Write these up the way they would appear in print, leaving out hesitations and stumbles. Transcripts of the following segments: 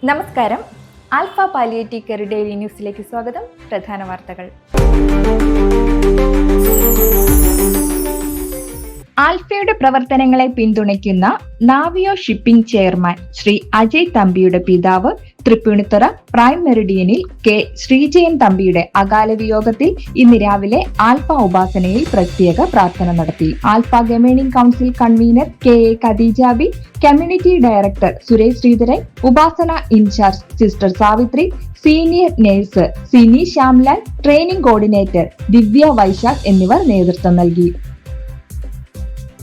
നമസ്കാരം. Alpha palliative care daily ന്യൂസിലേക്ക് സ്വാഗതം. പ്രധാന വാർത്തകൾ. ആൽഫയുടെ പ്രവർത്തനങ്ങളെ പിന്തുണയ്ക്കുന്ന നാവിയോ ഷിപ്പിംഗ് ചെയർമാൻ ശ്രീ അജയ് തമ്പിയുടെ പിതാവ് തൃപ്പൂണിത്തുറ പ്രൈം മെറിഡിയനിൽ കെ ശ്രീജയൻ തമ്പിയുടെ അകാല വിയോഗത്തിൽ ഇന്ന് രാവിലെ ആൽഫ ഉപാസനയിൽ പ്രത്യേക പ്രാർത്ഥന നടത്തി. Alpha governing council convener K A Khadeejabi, community director Suresh Sreedharan, Upasana in charge sister Savithri, senior nurse Sini Shyamlal, training coordinator Divya Vaisakh എന്നിവർ നേതൃത്വം നൽകി.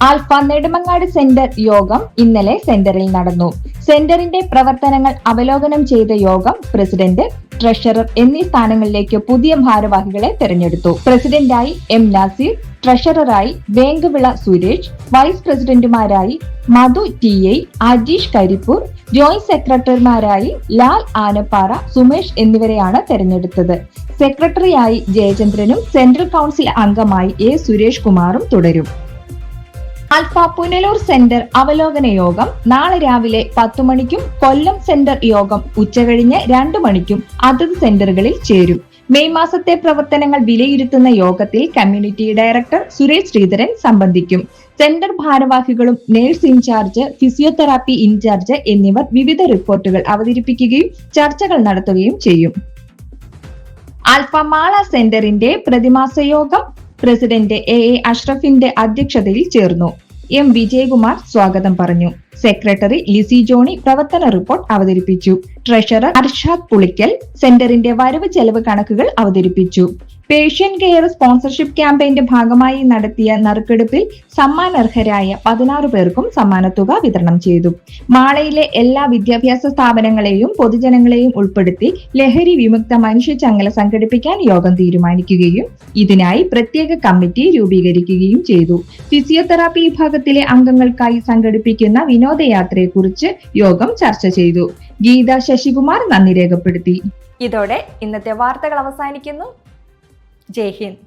ആൽഫ നെടുമങ്ങാട് സെന്റർ യോഗം ഇന്നലെ സെന്ററിൽ നടന്നു. സെന്ററിന്റെ പ്രവർത്തനങ്ങൾ അവലോകനം ചെയ്ത യോഗം പ്രസിഡന്റ്, ട്രഷറർ എന്നീ സ്ഥാനങ്ങളിലേക്ക് പുതിയ ഭാരവാഹികളെ തെരഞ്ഞെടുത്തു. പ്രസിഡന്റായി എം നാസിർ, ട്രഷററായി വേങ്കവിള സുരേഷ്, വൈസ് പ്രസിഡന്റുമാരായി Madhu T I, Ajeesh Karipur, joint സെക്രട്ടറിമാരായി ലാൽ ആനപ്പാറ, സുമേഷ് എന്നിവരെയാണ് തെരഞ്ഞെടുത്തത്. സെക്രട്ടറിയായി ജയചന്ദ്രനും സെൻട്രൽ കൗൺസിൽ അംഗമായി എ സുരേഷ് കുമാറും തുടരും. ആൽഫ പുനലൂർ സെന്റർ അവലോകന യോഗം നാളെ രാവിലെ 10 മണിക്കും കൊല്ലം സെന്റർ യോഗം ഉച്ചകഴിഞ്ഞ് 2 മണിക്കും അതത് സെന്ററുകളിൽ ചേരും. മെയ് മാസത്തെ പ്രവർത്തനങ്ങൾ വിലയിരുത്തുന്ന യോഗത്തിൽ കമ്മ്യൂണിറ്റി ഡയറക്ടർ സുരേഷ് ശ്രീധരൻ സംബന്ധിക്കും. സെന്റർ ഭാരവാഹികളും നഴ്സ് ഇൻചാർജ്, ഫിസിയോതെറാപ്പി ഇൻചാർജ് എന്നിവർ വിവിധ റിപ്പോർട്ടുകൾ അവതരിപ്പിക്കുകയും ചർച്ചകൾ നടത്തുകയും ചെയ്യും. ആൽഫ മാള സെന്ററിന്റെ പ്രതിമാസ യോഗം പ്രസിഡന്റ് എ അഷ്റഫിന്റെ അധ്യക്ഷതയിൽ ചേർന്നു. എം വിജയകുമാർ സ്വാഗതം പറഞ്ഞു. സെക്രട്ടറി ലിസി ജോണി പ്രവർത്തന റിപ്പോർട്ട് അവതരിപ്പിച്ചു. ട്രഷറർ അർഷാദ് പുളിക്കൽ സെന്ററിന്റെ വരവ് ചെലവ് കണക്കുകൾ അവതരിപ്പിച്ചു. പേഷ്യൻ കെയർ സ്പോൺസർഷിപ്പ് ക്യാമ്പയിന്റെ ഭാഗമായി നടത്തിയ നറുക്കെടുപ്പിൽ സമ്മാനർഹരായ 16 പേർക്കും സമ്മാനത്തുക വിതരണം ചെയ്തു. മാളയിലെ എല്ലാ വിദ്യാഭ്യാസ സ്ഥാപനങ്ങളെയും പൊതുജനങ്ങളെയും ഉൾപ്പെടുത്തി ലഹരി വിമുക്ത മനുഷ്യചങ്ങല സംഘടിപ്പിക്കാൻ യോഗം തീരുമാനിക്കുകയും ഇതിനായി പ്രത്യേക കമ്മിറ്റി രൂപീകരിക്കുകയും ചെയ്തു. ഫിസിയോതെറാപ്പി വിഭാഗത്തിലെ അംഗങ്ങൾക്കായി സംഘടിപ്പിക്കുന്ന വിനോദയാത്രയെക്കുറിച്ച് യോഗം ചർച്ച ചെയ്തു. ഗീത ശശികുമാർ നന്ദി രേഖപ്പെടുത്തി. ഇതോടെ ഇന്നത്തെ വാർത്തകൾ അവസാനിക്കുന്നു. ജയ് ഹിന്ദ്.